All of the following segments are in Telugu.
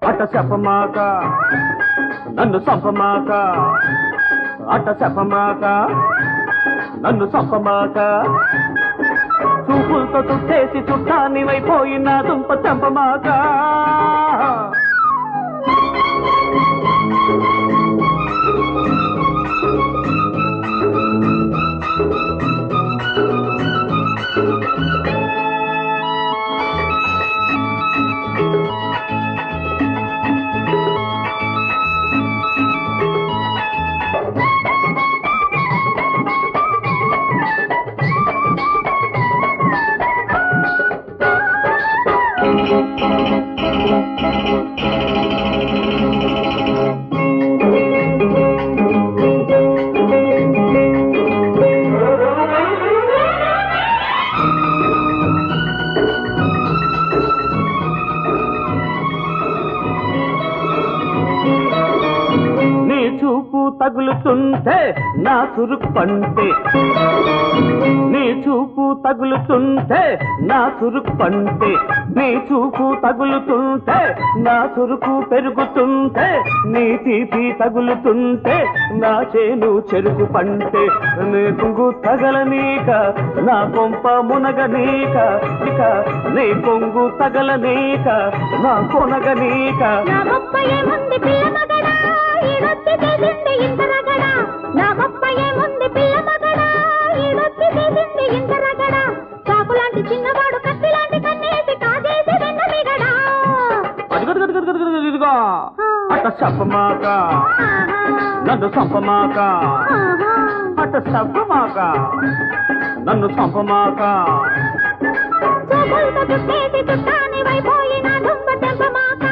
అట్ట చెప్పమాక నన్ను చంపమాక అట్ట చెప్పమాక నన్ను చంపమాక చూపులతో చుట్టేసి చుట్టాన్ని వైపోయిన దుంప చంపమాక తగులుతుంటే నా చురుకు పంటే నీ చూపు తగులుతుంటే నా చురుకు పంటే నీ చూపు తగులుతుంటే నా చురుకు పెరుగుతుంటే నీ తీపి తగులుతుంటే నా చేను చెరుకు పంటే నీ పొంగు తగలనీక నా కొంప మునగనీక ఇక నీ పొంగు తగలనీక నా కొనగనీక నా గొప్ప ఏముంది పిల్ల మగడా ఈడొచ్చి చేసింది ఇంతరగడా చాకులాంటి చిన్నవాడు కత్తిలాంటి కన్నేసి కాజేసి వెన్నమిగడా ఇదిగో అట్ట చెప్పమాక నన్ను చంపమాక అట్ట చెప్పమాక నన్ను చంపమాక చూపులతో చుట్టేసి చుట్టాని వైపోయిన దుంప తెంపమాక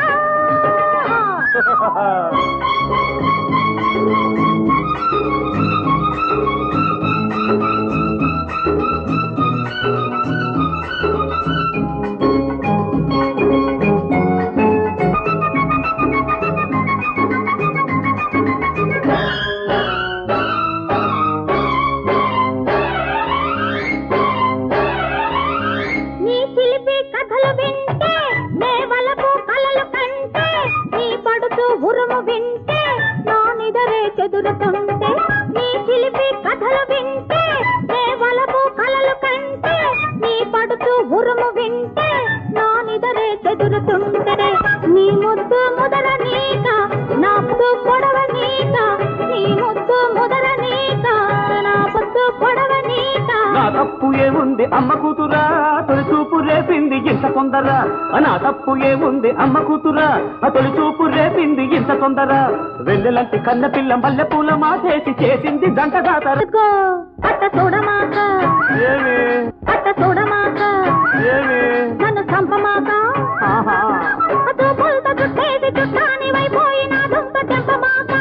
ఉరుము వింటే నా నిదరే చెదురుతుంటే నీ చిలిపి కథలు వింటే నే వలపు కలలు కంటే నీ పడుతూ ఉరుము వింటే నా నిదరే చెదురుతుంటే నీ ముద్దు ముదర నీక నా పొద్దు పొడవ నీక నీ ముద్దు ముదర నీక నా పొద్దు పొడవ నీక నా తప్పు ఏముంది అమ్మ కూతురా తొలి చూపు రేపింది ఇంత కొందర నా తప్పు ఏముంది అమ్మ కూతురా తొలి చూపు రేపింది ఇంత తొందర వెన్నెలంటి కన్న పిల్ల మల్లె పూల మాటేసి చేసింది జంటగాతరుకో అట్ట చూడమాక అట్ట చూడమాక నన్ను చంపమాక చూపులతో చుట్టేసి చుట్టాని వైపోయిన దుంప తెంపమాక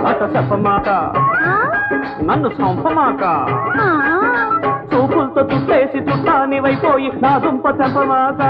అట్ట చెప్పమాక నన్ను చంపమాక చూపులతో చుట్టేసి చుట్టాని వైపోయి నా దుంప తెంపమాక